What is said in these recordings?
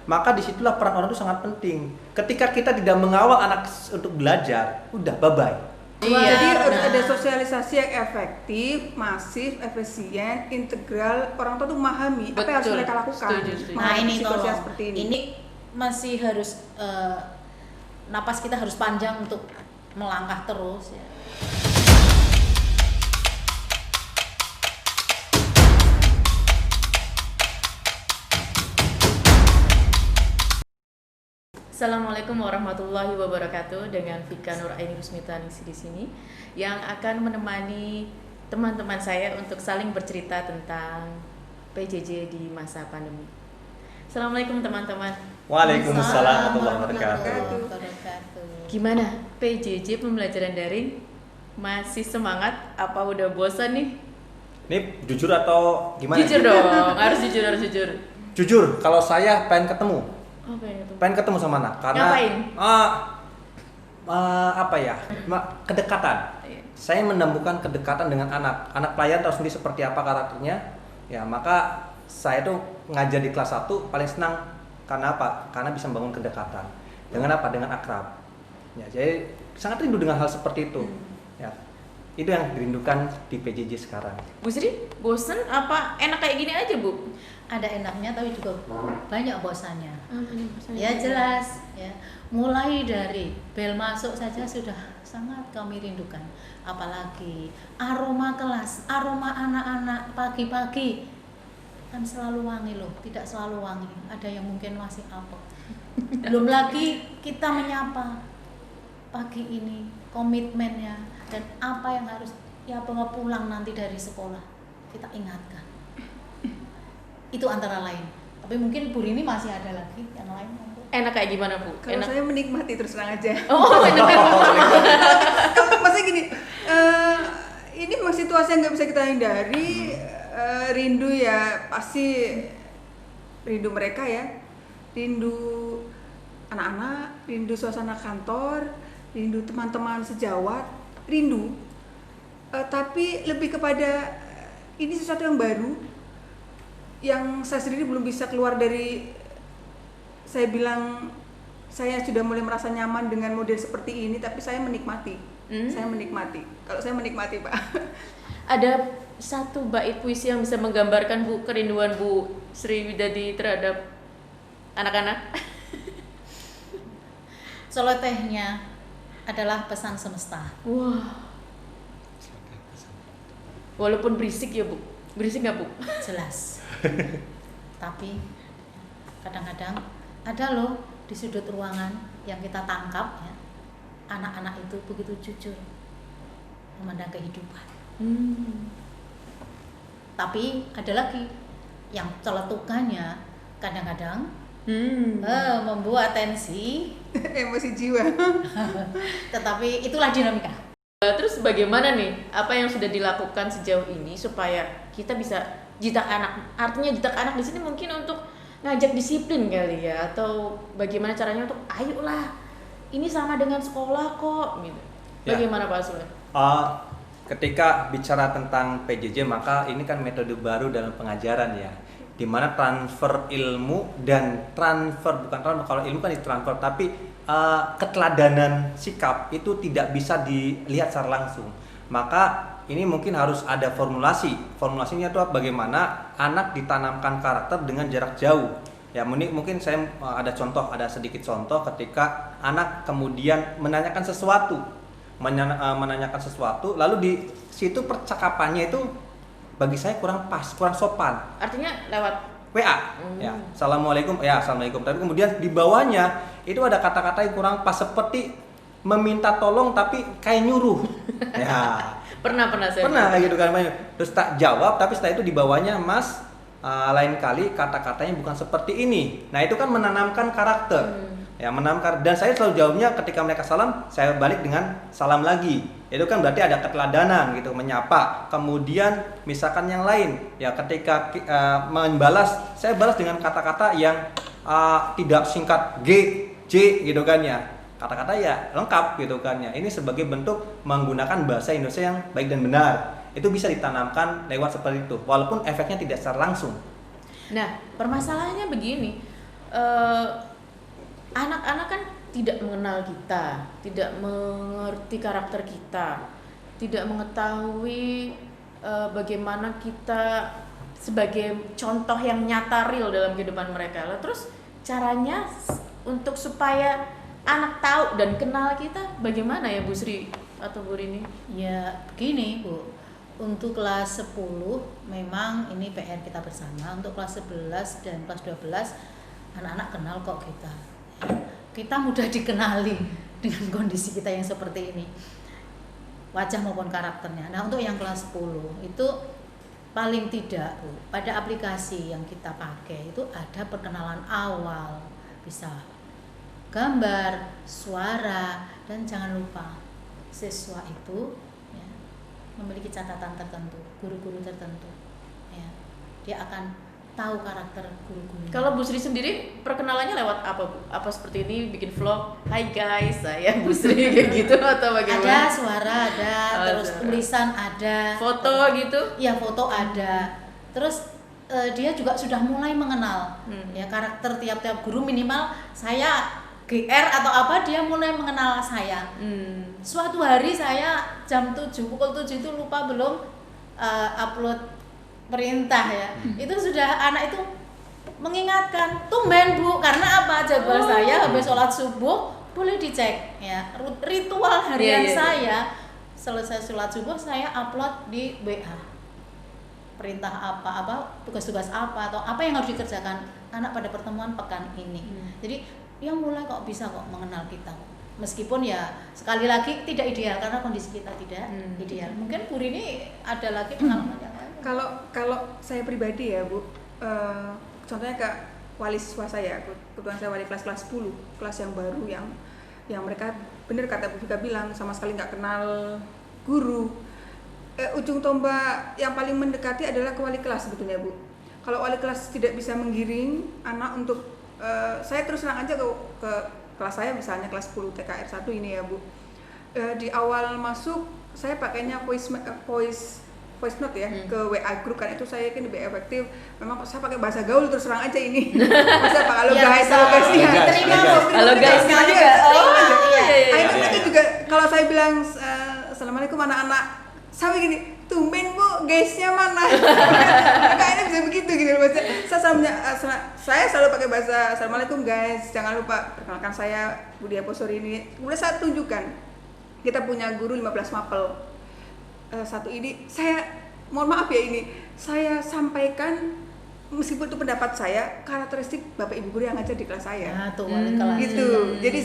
maka disitulah peran orang itu sangat penting. Ketika kita tidak mengawal anak untuk belajar, udah bye-bye. Jadi harus ada sosialisasi yang efektif, masif, efisien, integral. Orang tua tuh memahami apa yang harus mereka lakukan. Setuju. Nah, ini situasi tolong. seperti ini. Ini masih harus napas kita harus panjang untuk melangkah terus ya. Assalamualaikum warahmatullahi wabarakatuh. Dengan Vika Nur Aini Rusmitaningsih di sini yang akan menemani teman-teman saya untuk saling bercerita tentang PJJ di masa pandemi. Assalamualaikum teman-teman. Waalaikumsalam warahmatullahi wabarakatuh. Gimana PJJ pembelajaran daring? Masih semangat? Apa udah bosan nih? Ini jujur atau gimana? Jujur dong, harus jujur. Jujur, kalau saya pengen ketemu. Oh, pengen itu. Pengen ketemu sama anak karena Ngapain? Apa ya? Kedekatan. Iya. Saya menemukan kedekatan dengan anak. Anak pelayan tahu sendiri seperti apa karakternya. Ya, maka saya tuh ngajar di kelas 1 paling senang karena apa? Karena bisa membangun kedekatan. Dengan apa? Dengan akrab. Ya, jadi sangat rindu dengan hal seperti itu. Ya. Itu yang dirindukan di PJJ sekarang. Bu Sri, bosen apa enak kayak gini aja, Bu? Ada enaknya tapi juga banyak bosannya. Ya jelas ya. Mulai dari bel masuk saja sudah sangat kami rindukan. Apalagi aroma kelas, aroma anak-anak pagi-pagi kan selalu wangi loh, tidak selalu wangi. Ada yang mungkin masih apok. Belum lagi kita menyapa pagi ini, komitmennya dan apa yang harus ya pulang nanti dari sekolah kita ingatkan. Itu antara lain. Tapi mungkin Bu Rini masih ada lagi yang lain. Enak kayak gimana, Bu? Kalau Enak. saya menikmati terus terang aja. Oh, enak. Maksudnya gini, ini memang situasi yang nggak bisa kita hindari. Rindu ya pasti rindu mereka ya, rindu anak-anak, rindu suasana kantor, rindu teman-teman sejawat, rindu. Tapi lebih kepada ini sesuatu yang baru, yang saya sendiri belum bisa keluar dari. Saya bilang saya sudah mulai merasa nyaman dengan model seperti ini, tapi saya menikmati. Saya menikmati. Kalau saya menikmati, Pak. Ada satu bait puisi yang bisa menggambarkan Bu kerinduan Bu Sri Widadi terhadap anak-anak. Celotehnya adalah pesan semesta. Wah. Walaupun berisik ya, Bu. Berisik nggak, Bu? Jelas. Tapi kadang-kadang ada loh di sudut ruangan yang kita tangkap ya, anak-anak itu begitu jujur memandang kehidupan. Tapi ada lagi yang celetukannya kadang-kadang membuat tensi, Emosi jiwa. tetapi itulah dinamika. Terus bagaimana nih, apa yang sudah dilakukan sejauh ini supaya kita bisa jitak anak? Artinya jitak anak di sini mungkin untuk ngajak disiplin kali ya, atau bagaimana caranya untuk ayolah ini sama dengan sekolah kok gitu. Bagaimana Pak Sulaiman? Ketika bicara tentang PJJ maka ini kan metode baru dalam pengajaran ya, di mana transfer ilmu dan kalau ilmu kan ditransfer, tapi keteladanan sikap itu tidak bisa dilihat secara langsung. Maka ini mungkin harus ada formulasinya itu bagaimana anak ditanamkan karakter dengan jarak jauh ya. Mungkin saya ada sedikit contoh ketika anak kemudian menanyakan sesuatu lalu di situ percakapannya itu bagi saya kurang pas, kurang sopan. Artinya lewat WA ya, assalamualaikum ya, assalamualaikum, tapi kemudian di bawahnya itu ada kata-kata yang kurang pas seperti meminta tolong tapi kayak nyuruh ya. Pernah saya kayak gitu kan, terus tak jawab tapi setelah itu di bawahnya mas lain kali kata-katanya bukan seperti ini. Nah itu kan menanamkan karakter ya, menanamkan. Dan saya selalu jawabnya ketika mereka salam saya balik dengan salam lagi. Itu kan berarti ada keteladanan gitu, menyapa. Kemudian misalkan yang lain ya, ketika membalas saya balas dengan kata-kata yang tidak singkat G, J gitu kan ya, kata-kata ya lengkap gitu kan ya. Ini sebagai bentuk menggunakan bahasa Indonesia yang baik dan benar. Itu bisa ditanamkan lewat seperti itu, walaupun efeknya tidak secara langsung. Nah, permasalahannya begini, anak-anak kan tidak mengenal kita, tidak mengerti karakter kita, tidak mengetahui bagaimana kita sebagai contoh yang nyata real dalam kehidupan mereka. Lalu terus caranya untuk supaya anak tahu dan kenal kita bagaimana ya Bu Sri atau Bu Rini? Ya begini Bu, untuk kelas 10 memang ini PR kita bersama. Untuk kelas 11 dan kelas 12 anak-anak kenal kok kita. Kita mudah dikenali dengan kondisi kita yang seperti ini, wajah maupun karakternya. Nah untuk yang kelas 10 itu paling tidak Bu, pada aplikasi yang kita pakai itu ada perkenalan awal, bisa gambar, suara, dan jangan lupa siswa itu ya, memiliki catatan tertentu, guru-guru tertentu ya, dia akan tahu karakter guru-guru. Kalau Bu Sri sendiri perkenalannya lewat apa Bu? Apa seperti ini bikin vlog, hai guys saya Bu Sri kayak gitu atau bagaimana? Ada suara, ada terus suara. Tulisan ada, Foto gitu? ya foto ada, terus dia juga sudah mulai mengenal ya karakter tiap-tiap guru, minimal saya GR atau apa dia mulai mengenal saya. Suatu hari saya jam 7, pukul 7 itu lupa belum upload perintah ya, itu sudah anak itu mengingatkan, tumben Bu, karena apa, jadwal saya habis sholat subuh boleh dicek ya, ritual harian saya selesai sholat subuh saya upload di WA perintah apa tugas-tugas apa atau apa yang harus dikerjakan anak pada pertemuan pekan ini. Jadi yang mulai kok bisa kok mengenal kita, meskipun ya sekali lagi tidak ideal karena kondisi kita tidak ideal. Mungkin Bu Rini ada lagi pengalaman yang lain. Kalau saya pribadi ya Bu, contohnya ke wali siswa saya, kebetulan saya wali kelas 10, kelas yang baru yang mereka benar kata Bu Vika bilang sama sekali nggak kenal guru. Ujung tombak yang paling mendekati adalah ke wali kelas sebetulnya Bu. Kalau wali kelas tidak bisa menggiring anak untuk saya terus terang aja ke kelas saya, misalnya kelas 10 TKR 1 ini ya Bu. Di awal masuk saya pakainya voice note ya ke WA group, kan itu saya yakin lebih efektif. Memang saya pakai bahasa gaul terus terang aja ini. Masa Pak halo guys, Halo guys juga. Akhirnya mereka juga kalau saya bilang assalamualaikum anak-anak, sampai gini, tumben Bu, guysnya mana? Kayaknya bisa begitu gitu loh. Saya selalu pakai bahasa assalamualaikum guys, jangan lupa perkenalkan saya Budia Posori ini. Kemudian saya tunjukkan kita punya guru 15 mapel. Satu ini saya mohon maaf ya, ini saya sampaikan meskipun itu pendapat saya, karakteristik Bapak Ibu guru yang ngajar di kelas saya. Nah, tuh wali kelas gitu. Jadi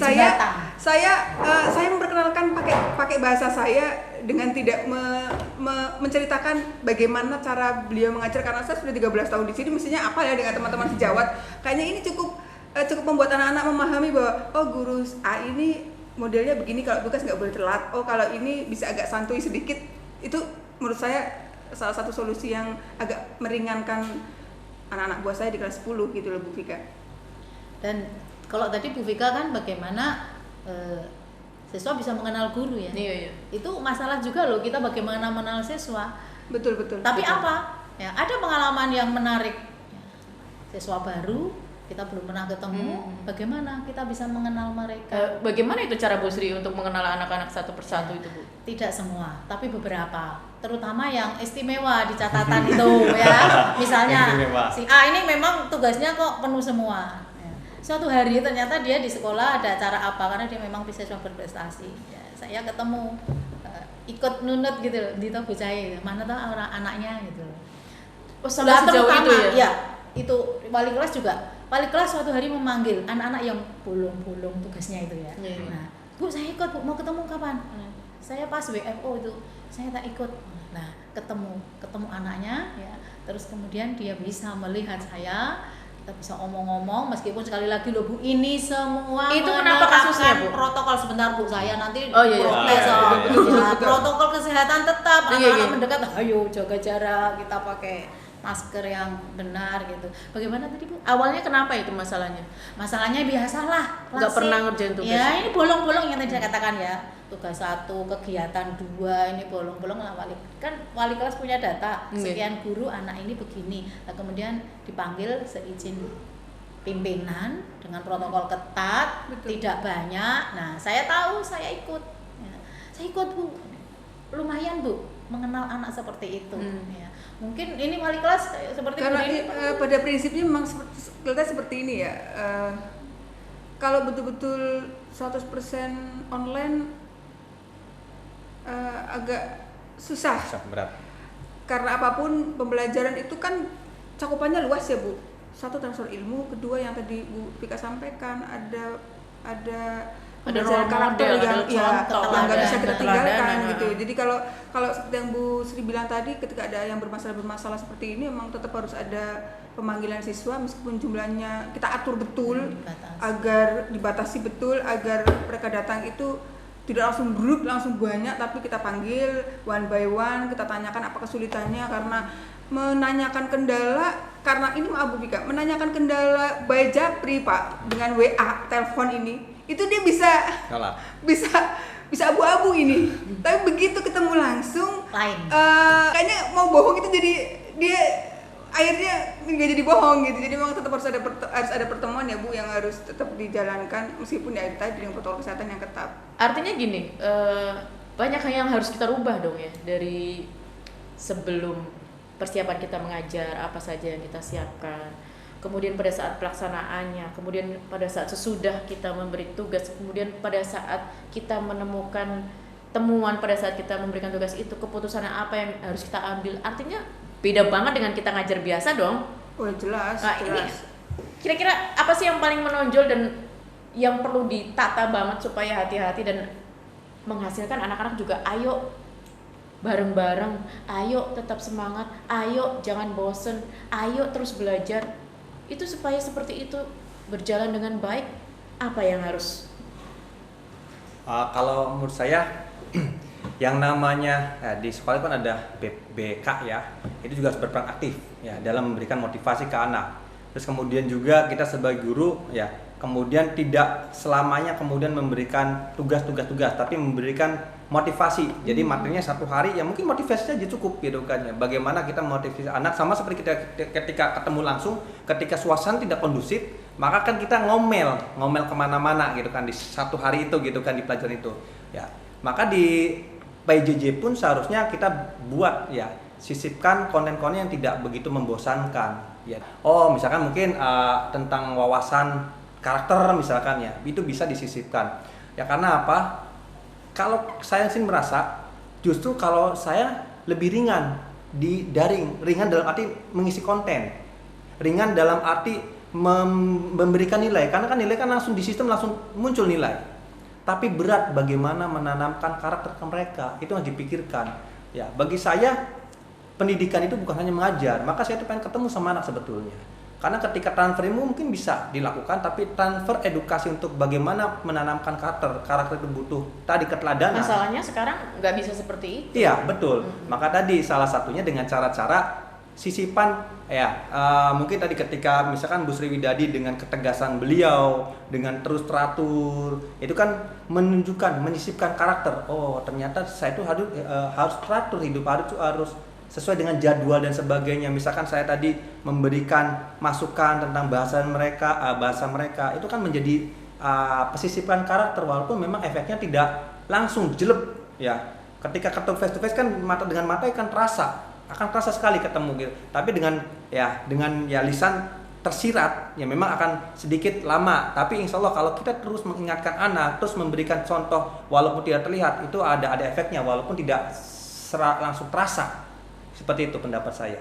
saya memperkenalkan pakai bahasa saya dengan tidak menceritakan bagaimana cara beliau mengajar, karena saya sudah 13 tahun di sini, mestinya apa ya dengan teman-teman sejawat. Kayaknya ini cukup membuat anak-anak memahami bahwa oh guru A ini modelnya begini, kalau tugas nggak boleh telat. Oh kalau ini bisa agak santuy sedikit. Itu menurut saya salah satu solusi yang agak meringankan anak-anak buah saya di kelas 10 gitu loh Bu Vika. Dan kalau tadi Bu Vika kan bagaimana siswa bisa mengenal guru ya. Iya. Itu masalah juga loh, kita bagaimana mengenal siswa. Betul. Tapi betul. apa? Ya, ada pengalaman yang menarik. Siswa baru kita belum pernah ketemu, bagaimana kita bisa mengenal mereka? Bagaimana itu cara Bu Sri untuk mengenal anak-anak satu persatu itu Bu? Tidak semua, tapi beberapa, terutama yang istimewa di catatan itu ya. Misalnya si A ini memang tugasnya kok penuh semua. Suatu hari ternyata dia di sekolah ada acara apa, karena dia memang siswa berprestasi. Ya, saya ketemu ikut nunut gitu loh, di Tobu Jaya, mana tahu orang anaknya gitu. Oh, sampai sejauh itu ya? Ya, itu wali kelas juga. Wali kelas suatu hari memanggil anak-anak yang bolong-bolong tugasnya itu ya. Nah, Bu saya ikut, Bu mau ketemu kapan? Saya pas WFO itu, saya tak ikut. Nah, ketemu anaknya ya. Terus kemudian dia bisa melihat saya, kita bisa omong-omong, meskipun sekali lagi loh Bu, ini semua itu kenapa kasusnya Bu? Protokol sebentar Bu, saya nanti protes. Protokol kesehatan tetap, anak-anak mendekat, ayo jaga jarak, kita pakai masker yang benar gitu. Bagaimana tadi Bu? Awalnya kenapa itu masalahnya? Masalahnya biasalah, Nggak pernah ngerjain tugas. Ya ini bolong-bolong yang tadi saya katakan ya. Tugas 1, kegiatan 2, ini bolong-bolong lah wali kelas punya data sekian guru anak ini begini. Nah, kemudian dipanggil seizin pimpinan dengan protokol ketat, Betul. tidak banyak. Nah, saya tahu, saya ikut. Ya. Saya ikut, Bu. Lumayan, Bu, mengenal anak seperti itu. Ya. Mungkin ini wali kelas seperti Karena Bu Dini, pada prinsipnya memang seperti ini ya. Kalau betul-betul 100% online agak susah. Berat. Karena apapun pembelajaran itu kan cakupannya luas ya, Bu. Satu, transfer ilmu, kedua yang tadi Bu Vika sampaikan, ada pembelajaran role karakter model, yang ada contoh, yang nggak ada bisa kita teladan, tinggalkan nah. gitu. Jadi kalau seperti yang Bu Sri bilang tadi, ketika ada yang bermasalah seperti ini, memang tetap harus ada pemanggilan siswa meskipun jumlahnya kita atur betul, agar dibatasi betul, agar mereka datang itu tidak langsung grup langsung banyak, tapi kita panggil one by one, kita tanyakan apa kesulitannya, karena menanyakan kendala, karena ini maaf Bu Vika, menanyakan kendala by Japri Pak dengan WA telepon ini, itu dia bisa abu-abu ini. Tapi begitu ketemu langsung lain. kayaknya mau bohong itu jadi dia akhirnya nggak jadi bohong gitu. Jadi memang tetap harus ada pertemuan ya Bu, yang harus tetap dijalankan meskipun ya tadi dengan protokol kesehatan yang ketat. Artinya gini, banyak hal yang harus kita rubah dong ya, dari sebelum persiapan kita mengajar, apa saja yang kita siapkan, kemudian pada saat pelaksanaannya, kemudian pada saat sesudah kita memberi tugas, kemudian pada saat kita menemukan temuan, pada saat kita memberikan tugas itu, keputusan apa yang harus kita ambil. Artinya beda banget dengan kita ngajar biasa dong. Oh jelas. Nah, ini kira-kira apa sih yang paling menonjol dan yang perlu ditata banget supaya hati-hati dan menghasilkan anak-anak juga ayo bareng-bareng, ayo tetap semangat, ayo jangan bosen, ayo terus belajar. Itu supaya seperti itu berjalan dengan baik, apa yang harus? Kalau menurut saya yang namanya di sekolah kan ada BK ya, itu juga harus berperan aktif ya dalam memberikan motivasi ke anak. Terus kemudian juga kita sebagai guru ya, kemudian tidak selamanya kemudian memberikan tugas, tapi memberikan motivasi. Jadi materinya satu hari ya mungkin motivasi aja cukup gitu kan ya. Bagaimana kita motivasi anak, sama seperti kita ketika ketemu langsung, ketika suasana tidak kondusif, maka kan kita ngomel kemana-mana gitu kan di satu hari itu gitu kan, di pelajaran itu ya. Maka di PJJ pun seharusnya kita buat ya, sisipkan konten-konten yang tidak begitu membosankan ya. Oh misalkan mungkin tentang wawasan karakter misalkan ya, itu bisa disisipkan ya. Karena apa? Kalau saya sih merasa justru kalau saya lebih ringan di daring, ringan dalam arti mengisi konten, ringan dalam arti memberikan nilai, karena kan nilai kan langsung di sistem langsung muncul nilai. Tapi berat bagaimana menanamkan karakter ke mereka, itu yang dipikirkan ya. Bagi saya pendidikan itu bukan hanya mengajar, maka saya tuh pengen ketemu sama anak sebetulnya. Karena ketika transfer ilmu mungkin bisa dilakukan, tapi transfer edukasi untuk bagaimana menanamkan karakter itu butuh tadi keteladanan. Masalahnya sekarang nggak bisa seperti itu. Iya betul. Maka tadi salah satunya dengan cara-cara sisipan ya, mungkin tadi ketika misalkan Bu Sri Widadi dengan ketegasan beliau, dengan terus teratur, itu kan menunjukkan, menyisipkan karakter. Oh ternyata saya itu harus teratur hidup, harus sesuai dengan jadwal dan sebagainya. Misalkan saya tadi memberikan masukan tentang bahasa mereka, itu kan menjadi pesisipan karakter, walaupun memang efeknya tidak langsung jelek ya. Ketika ketemu face to face kan mata dengan mata akan terasa sekali ketemu gitu. Tapi dengan lisan tersirat ya memang akan sedikit lama. Tapi insya Allah kalau kita terus mengingatkan anak, terus memberikan contoh walaupun tidak terlihat, itu ada efeknya walaupun tidak langsung terasa. Seperti itu pendapat saya.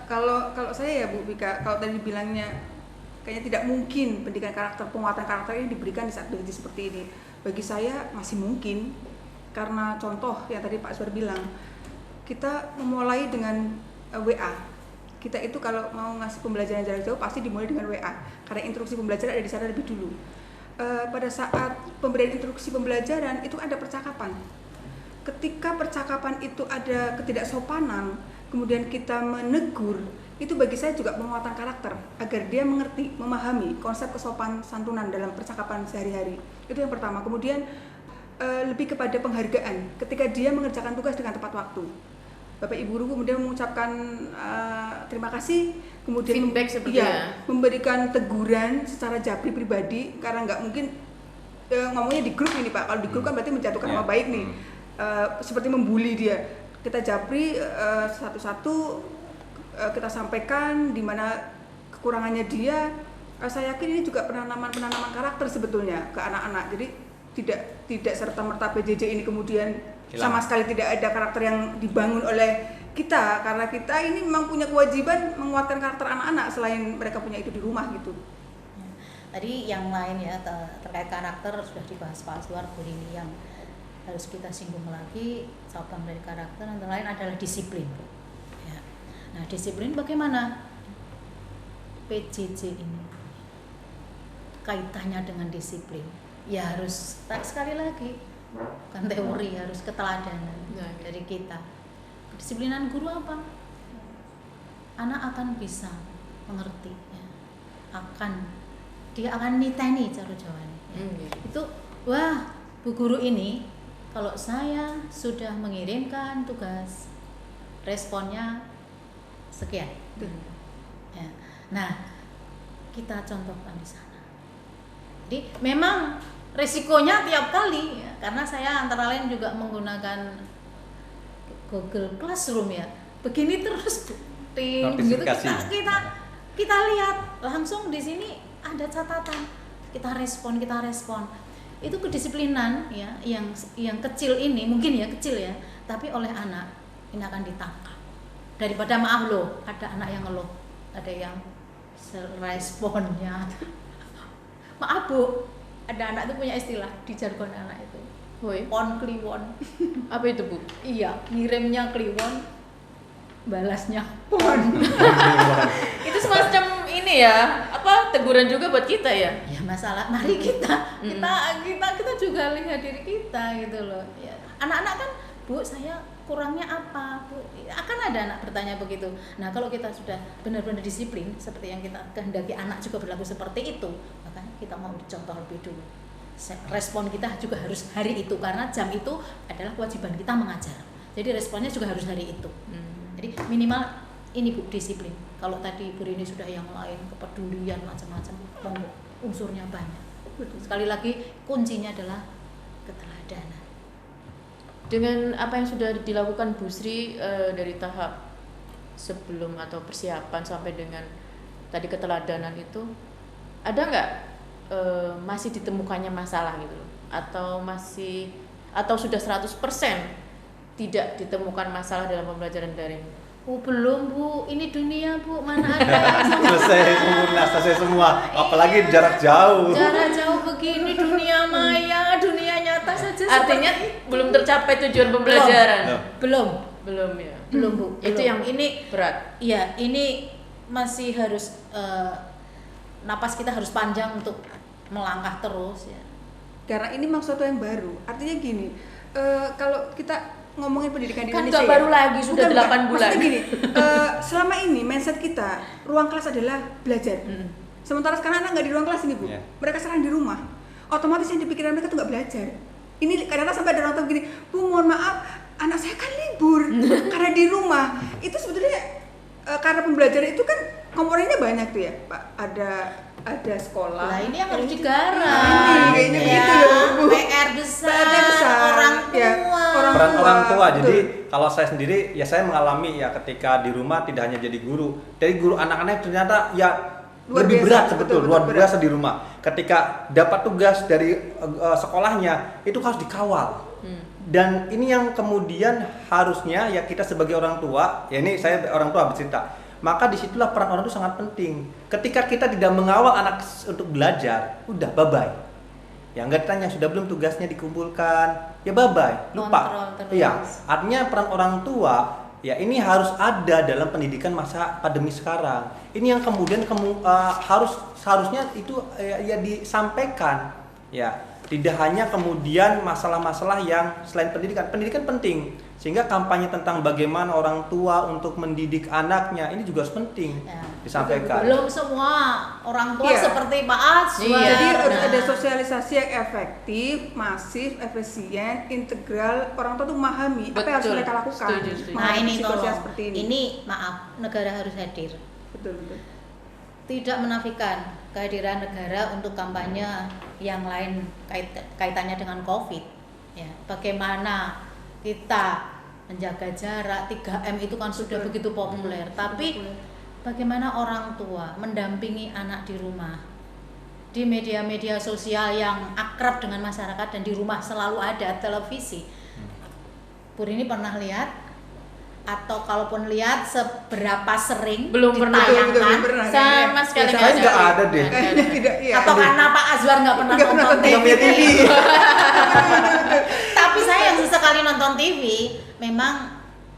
Kalau saya ya Bu Vika, kalau tadi bilangnya kayaknya tidak mungkin pendidikan karakter, penguatan karakter ini diberikan di saat berhenti seperti ini. Bagi saya masih mungkin, karena contoh yang tadi Pak Aswar bilang, kita memulai dengan WA. Kita itu kalau mau ngasih pembelajaran jarak jauh pasti dimulai dengan WA, karena instruksi pembelajaran ada di sana lebih dulu. Pada saat pemberian instruksi pembelajaran itu ada percakapan. Ketika percakapan itu ada ketidaksopanan, kemudian kita menegur, itu bagi saya juga penguatan karakter agar dia mengerti, memahami konsep kesopan santunan dalam percakapan sehari-hari. Itu yang pertama. Kemudian lebih kepada penghargaan ketika dia mengerjakan tugas dengan tepat waktu. Bapak Ibu guru kemudian mengucapkan terima kasih, kemudian Feedback seperti memberikan teguran secara japri pribadi, karena nggak mungkin ngomongnya di grup ini Pak. Kalau di grup kan berarti menjatuhkan nama baik nih, seperti membuli dia. Kita japri satu-satu, kita sampaikan di mana kekurangannya dia. Saya yakin ini juga penanaman karakter sebetulnya ke anak-anak. Jadi tidak serta-merta PJJ ini kemudian sama sekali tidak ada karakter yang dibangun oleh kita, karena kita ini memang punya kewajiban menguatkan karakter anak-anak selain mereka punya itu di rumah gitu. Tadi yang lain ya terkait karakter sudah dibahas Pak Aswar. Ini yang harus kita singgung lagi, cabang dari karakter antara lain adalah disiplin. Ya. Nah, disiplin bagaimana PJJ ini kaitannya dengan disiplin? Ya harus sekali lagi bukan teori, harus keteladanan dari kita. Kedisiplinan guru apa? Anak akan bisa mengerti, ya. Dia akan niteni cara Jawanya. Ya. Itu wah, Bu Guru ini kalau saya sudah mengirimkan tugas, responnya sekian. Ya. Nah, kita contohkan di sana. Jadi memang resikonya tiap kali ya, karena saya antara lain juga menggunakan Google Classroom ya. Begini terus gitu kita lihat langsung di sini ada catatan. Kita respon. Itu kedisiplinan ya yang kecil ini mungkin ya kecil ya, tapi oleh anak ini akan ditangkap. Daripada maaf loh, ada anak yang ngeluh, ada yang responnya. Maaf Bu, ada anak itu punya istilah di jargon anak itu. Pon kliwon. Apa itu Bu? Iya, ngirimnya kliwon, balasnya pon. Itu semacam ini ya, apa teguran juga buat kita ya? Ya masalah, mari kita juga lihat diri kita gitu loh. Ya, anak-anak kan, Bu, saya kurangnya apa, Bu? Akan ada anak bertanya begitu. Nah, kalau kita sudah benar-benar disiplin seperti yang kita kehendaki, anak juga berlaku seperti itu, maka kita mau dicontoh lebih dulu. Respon kita juga harus hari itu, karena jam itu adalah kewajiban kita mengajar. Jadi responnya juga harus hari itu. Jadi minimal ini Bu, disiplin. Kalau tadi Bu Rini sudah yang lain, kepedulian macam-macam, unsurnya banyak. Sekali lagi kuncinya adalah keteladanan. Dengan apa yang sudah dilakukan Bu Sri dari tahap sebelum atau persiapan sampai dengan tadi keteladanan itu, ada nggak masih ditemukannya masalah gitu loh? Atau sudah 100% tidak ditemukan masalah dalam pembelajaran daring? Oh belum Bu, ini dunia Bu, mana ada selesai semua, apalagi jarak jauh begini, dunia maya, dunia nyata saja. Artinya belum tercapai tujuan pembelajaran. Belum Ya. Belum Bu. Itu yang ini berat. Iya, ini masih harus napas kita harus panjang untuk melangkah terus ya. Karena ini memang sesuatu yang baru. Artinya gini, kalau kita ngomongin pendidikan di Kan Indonesia nggak baru lagi, sudah 8 bulan. Maksudnya gini, selama ini mindset kita ruang kelas adalah belajar. Sementara sekarang anak nggak di ruang kelas ini Bu, mereka sekarang di rumah. Otomatis yang dipikiran mereka tuh nggak belajar. Ini kadang-kadang sampai ada orang tua begini, Bu mohon maaf, anak saya kan libur karena di rumah. Itu sebetulnya karena pembelajaran itu kan komponennya banyak tuh ya Pak. Ada sekolah. Nah ini yang harus digarap. Kayaknya begitu ya Bu. PR besar. Orang tua. Peran orang tua. Jadi kalau saya sendiri ya saya mengalami ya ketika di rumah tidak hanya jadi guru. Dari guru anak-anak ternyata ya lebih berat sebetulnya, luar biasa di rumah. Ketika dapat tugas dari sekolahnya itu harus dikawal. Dan ini yang kemudian harusnya ya kita sebagai orang tua, ya ini saya orang tua bercerita. Maka disitulah peran orang itu sangat penting. Ketika kita tidak mengawal anak untuk belajar, udah bye-bye. Ya nggak ditanya sudah belum tugasnya dikumpulkan, ya bye-bye, lupa. Iya, artinya peran orang tua ya ini harus ada dalam pendidikan masa pandemi sekarang. Ini yang kemudian harusnya itu ya disampaikan. Ya, tidak hanya kemudian masalah-masalah yang selain pendidikan penting. Sehingga kampanye tentang bagaimana orang tua untuk mendidik anaknya ini juga harus penting disampaikan. Belum semua orang tua seperti Pak Aswar. Jadi harus ada sosialisasi yang efektif, masif, efisien, integral. Orang tua tuh memahami apa yang harus mereka lakukan. Nah ini situasi seperti ini. Ini maaf, negara harus hadir. Betul. Tidak menafikan kehadiran negara untuk kampanye yang lain kaitannya dengan COVID. Ya, bagaimana kita menjaga jarak 3M itu kan sudah begitu populer. Tapi bagaimana orang tua mendampingi anak di rumah? Di media-media sosial yang akrab dengan masyarakat dan di rumah selalu ada televisi. Pur ini pernah lihat atau kalaupun lihat seberapa sering Belum pernah. ditayangkan Sama sekali Saya nggak ada deh. Kayaknya tidak, iya. atau karena Pak Azwar nggak pernah Nggak pernah nonton nonton TV. TV. Tapi saya yang sesekali nonton TV memang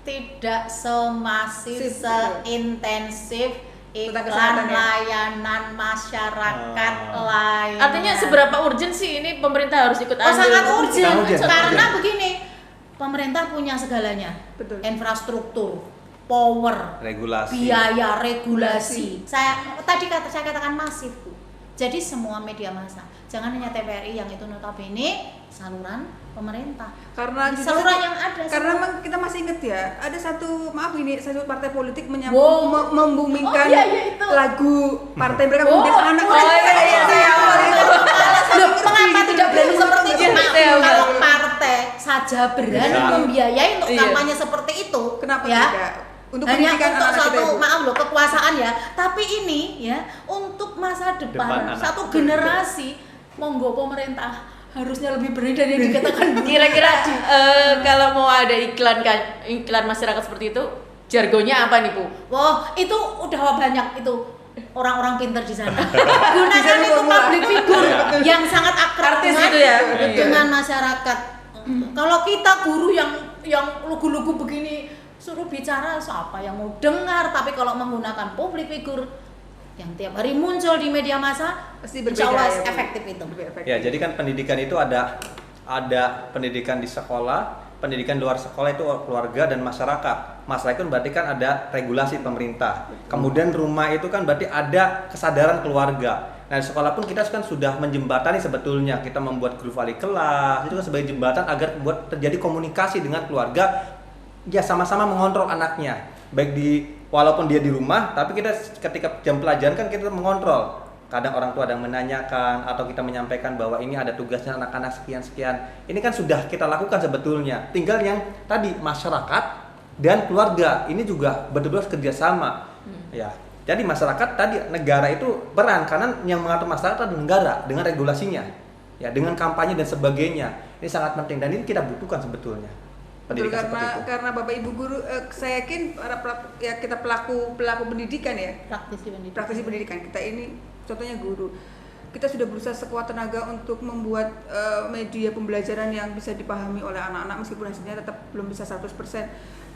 tidak semasif, Sip, seintensif Tentang iklan kesehatan, ya? layanan masyarakat lain. Artinya seberapa urgent sih ini pemerintah harus ikut Oh, andil? sangat urgent. Sangat urgent. Karena begini, pemerintah punya segalanya. Betul. Infrastruktur, power, Regulasi. biaya, regulasi. Saya katakan masif, Bu. Jadi semua media massa, jangan hanya TVRI yang itu notabene saluran pemerintah. Karena Saluran yang ada. Karena memang kita masih ingat ya, ada satu partai politik Wow. membumingkan Oh, iya, itu. lagu partai mereka Oh, kemudian anak oh, iya. Loh, mengapa tidak berani seperti itu? Iya, Maaf, iya, kalau iya. partai saja berani Bisa. membiayai untuk Iya. kampanye seperti itu, Kenapa ya? tidak? Untuk Hanya pendidikan untuk anak-anak kita satu, itu. maaf loh, kekuasaan ya. Tapi ini ya untuk masa Depan depan, anak. satu generasi. Monggo pemerintah harusnya lebih berani dari yang dikatakan. Kira-kira kalau mau ada iklan masyarakat seperti itu, jargonnya apa nih, Bu? Wah, itu udah banyak itu orang-orang pinter di sana. Gunakan itu public figure yang sangat akrab Artis dengan, itu ya? dengan masyarakat. Kalau kita guru yang lugu-lugu begini suruh bicara, siapa yang mau dengar? Tapi kalau menggunakan public figure yang tiap hari muncul di media massa, Pasti insya berbeda Allah ya, Bu. efektif itu. Lebih efektif. Ya, jadi kan pendidikan itu ada pendidikan di sekolah, pendidikan luar sekolah itu keluarga dan masyarakat. Masalah itu berarti kan ada regulasi pemerintah. Kemudian rumah itu kan berarti ada kesadaran keluarga. Nah, di sekolah pun kita kan sudah menjembatani sebetulnya. Kita membuat guru wali kelas, itu kan sebagai jembatan agar membuat terjadi komunikasi dengan keluarga. Ya, sama-sama mengontrol anaknya. Baik walaupun dia di rumah, tapi kita ketika jam pelajaran kan kita mengontrol. Kadang orang tua ada yang menanyakan atau kita menyampaikan bahwa ini ada tugasnya anak-anak sekian-sekian. Ini kan sudah kita lakukan sebetulnya. Tinggal yang tadi masyarakat dan keluarga ini juga betul-betul kerjasama. Ya, jadi masyarakat tadi negara itu peran karena yang mengatur masyarakat adalah negara dengan regulasinya, ya dengan kampanye dan sebagainya. Ini sangat penting dan ini kita butuhkan sebetulnya. Betul, Pendidikan seperti itu. karena Bapak Ibu guru, saya yakin para kita pelaku pendidikan ya, praktisi pendidikan kita ini contohnya guru, kita sudah berusaha sekuat tenaga untuk membuat media pembelajaran yang bisa dipahami oleh anak-anak meskipun hasilnya tetap belum bisa 100%,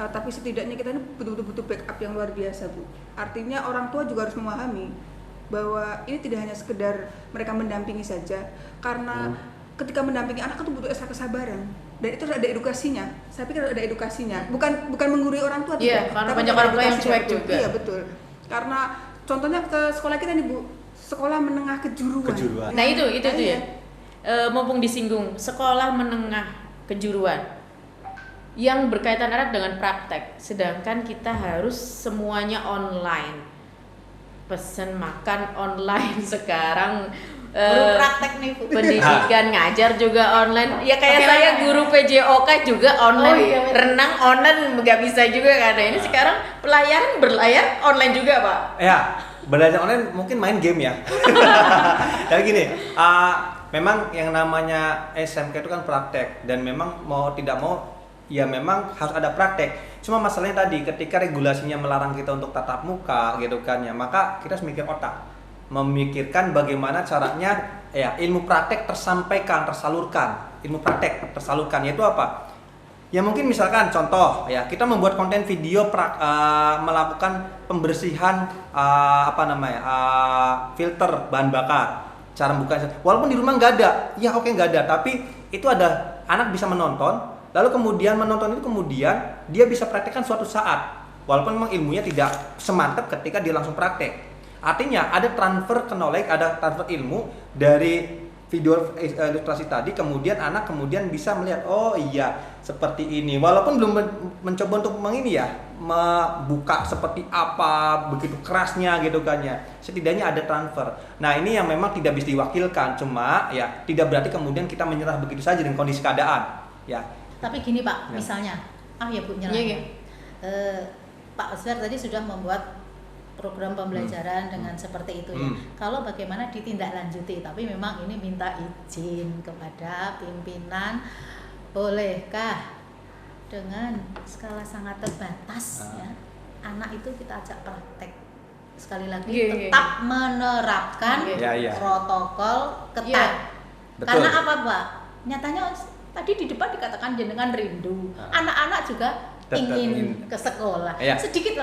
tapi setidaknya kita ini betul-betul butuh backup yang luar biasa, Bu. Artinya orang tua juga harus memahami bahwa ini tidak hanya sekedar mereka mendampingi saja, karena ketika mendampingi anak itu butuh ekstra kesabaran dan itu ada edukasinya. Saya pikir ada edukasinya, bukan menggurui orang tua, Iya, tidak, karena tapi banyak ada orang tua yang edukasinya, cuek betul. juga. Iya, betul. Karena contohnya ke sekolah kita nih, Bu, sekolah menengah kejuruan. Nah, itu Nah, ya. iya. Mumpung disinggung sekolah menengah kejuruan yang berkaitan erat dengan praktek, sedangkan kita harus semuanya online. Pesen makan online sekarang. Guru praktek nih, Bu. Pendidikan ngajar juga online. Ya kayak Oke, saya lah. guru PJOK juga online. Oh, iya, betul. Renang online nggak bisa juga karena ini sekarang pelayaran berlayar online juga, Pak. Ya, belajar online mungkin main game ya. Jadi gini, memang yang namanya SMK itu kan praktek dan memang mau tidak mau ya memang harus ada praktek. Cuma masalahnya tadi ketika regulasinya melarang kita untuk tatap muka gitu kan ya, maka kita harus mikir otak. Memikirkan bagaimana caranya ya ilmu praktek tersalurkan. Ilmu praktek tersalurkan yaitu apa? Ya mungkin misalkan contoh ya kita membuat konten video melakukan pembersihan filter bahan bakar, cara buka walaupun di rumah nggak ada, ya oke nggak ada, tapi itu ada anak bisa menonton, lalu kemudian menonton itu kemudian dia bisa praktekkan suatu saat walaupun memang ilmunya tidak semantap ketika dia langsung praktek. Artinya ada transfer knowledge, ada transfer ilmu dari video ilustrasi tadi, kemudian anak kemudian bisa melihat, oh iya seperti ini, walaupun belum mencoba untuk membuka seperti apa, begitu kerasnya gitu kan ya, setidaknya ada transfer. Nah ini yang memang tidak bisa diwakilkan, cuma ya tidak berarti kemudian kita menyerah begitu saja dengan kondisi keadaan ya. Tapi gini Pak, Ya. misalnya, ya Bu nyerah. Iya. Pak Oscar tadi sudah membuat program pembelajaran dengan seperti itu ya. Kalau bagaimana ditindaklanjuti, tapi memang ini minta izin kepada pimpinan, bolehkah dengan skala sangat terbatas ya, anak itu kita ajak praktek. Sekali lagi tetap menerapkan protokol ketat. Betul. Karena apa Pak? Nyatanya tadi di depan dikatakan jenengan rindu. Anak-anak juga ingin ke sekolah. Sedikit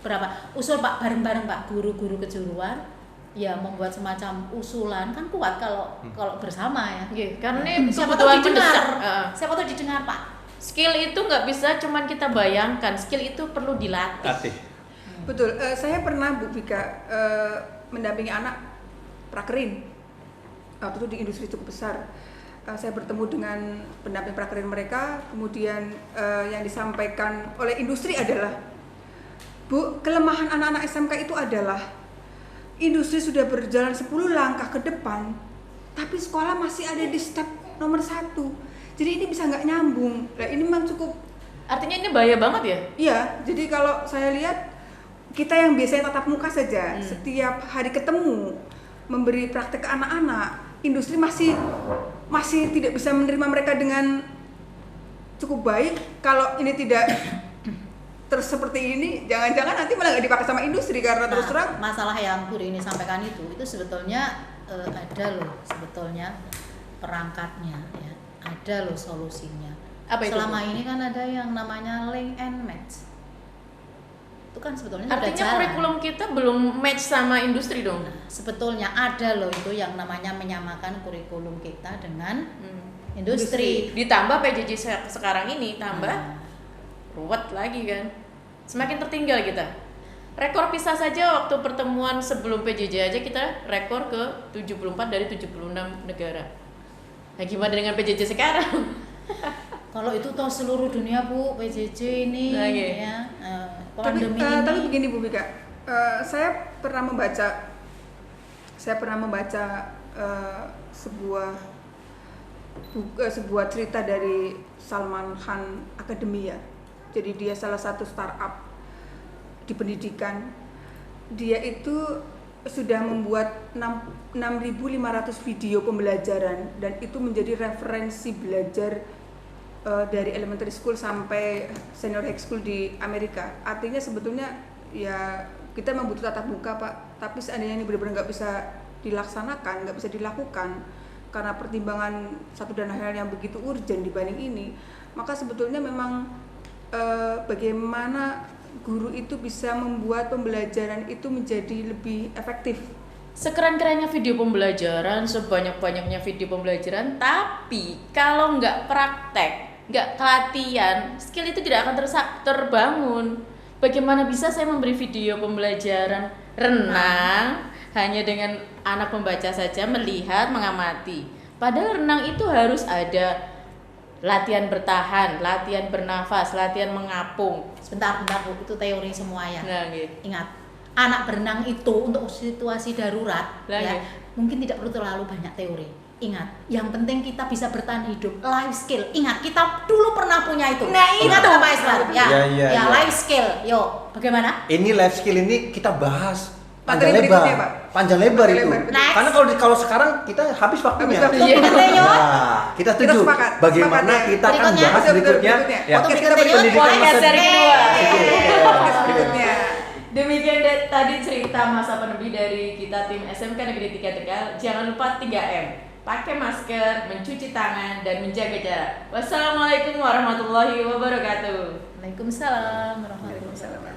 berapa usul Pak, bareng-bareng Pak, guru-guru kejuruan ya membuat semacam usulan, kan kuat kalau bersama ya. Karena siapa tahu didengar Pak. Skill itu nggak bisa cuman kita bayangkan, skill itu perlu dilatih. Betul. Saya pernah Bu Vika mendampingi anak prakerin waktu itu di industri cukup besar. Saya bertemu dengan pendamping prakerin mereka, kemudian yang disampaikan oleh industri adalah, Bu, kelemahan anak-anak SMK itu adalah industri sudah berjalan 10 langkah ke depan, tapi sekolah masih ada di step nomor 1. Jadi ini bisa nggak nyambung. Nah, ini memang cukup. Artinya ini bahaya banget ya? Iya, jadi kalau saya lihat, kita yang biasanya tatap muka saja, setiap hari ketemu, memberi praktek ke anak-anak, industri masih tidak bisa menerima mereka dengan cukup baik. Kalau ini tidak terus seperti ini, jangan-jangan nanti malah nggak dipakai sama industri karena terus terang. Masalah yang Bu Rini sampaikan itu sebetulnya ada loh sebetulnya perangkatnya ya, ada loh solusinya. Apa itu? Selama ini kan ada yang namanya link and match. Itu kan sebetulnya artinya sudah kurikulum kita belum match sama industri dong. Nah, sebetulnya ada loh itu yang namanya menyamakan kurikulum kita dengan industri. Ditambah PJJ sekarang ini tambah ruwet lagi kan. Semakin tertinggal kita. Rekor PISA saja waktu pertemuan sebelum PJJ aja kita rekor ke 74 dari 76 negara. Nah gimana dengan PJJ sekarang? Kalau itu toh seluruh dunia Bu, PJJ ini ya. Tapi begini Bu Vika, saya pernah membaca sebuah cerita dari Salman Khan Academy ya. Jadi dia salah satu startup di pendidikan. Dia itu sudah membuat 6.500 video pembelajaran dan itu menjadi referensi belajar dari elementary school sampai senior high school di Amerika. Artinya sebetulnya ya kita membutuhkan tatap muka Pak, tapi seandainya ini benar-benar nggak bisa dilaksanakan, nggak bisa dilakukan karena pertimbangan satu dan hal yang begitu urgent dibanding ini, maka sebetulnya memang bagaimana guru itu bisa membuat pembelajaran itu menjadi lebih efektif. Sekeren-kerennya video pembelajaran, sebanyak-banyaknya video pembelajaran, tapi kalau nggak praktek, nggak kelatihan, skill itu tidak akan terbangun. Bagaimana bisa saya memberi video pembelajaran renang hanya dengan anak membaca saja, melihat, mengamati. Padahal renang itu harus ada latihan bertahan, latihan bernafas, latihan mengapung. Sebentar Bu, itu teori semua ya. Nah, gitu. Ingat, anak berenang itu untuk situasi darurat ya, mungkin tidak perlu terlalu banyak teori. Ingat, yang penting kita bisa bertahan hidup, life skill. Ingat, kita dulu pernah punya itu. Nah, ingat itu. Pak Islam ya. Ya. Life skill. Yo, bagaimana? Ini life skill ini kita bahas Materi berikutnya, Pak. panjang lebar itu. Next. Karena kalau sekarang kita habis waktunya. Kita setuju. Sepakat. Bagaimana kita akan Berikutnya. bahas berikutnya. Ya. Oke, kita berikutnya, berikutnya. pendidikan seri kedua. Berikutnya. Demikian tadi cerita masa pandemi dari kita tim SMK Negeri 3 Tegal. Jangan lupa 3M. Pakai masker, mencuci tangan, dan menjaga jarak. Wassalamualaikum warahmatullahi wabarakatuh. Waalaikumsalam warahmatullahi wabarakatuh.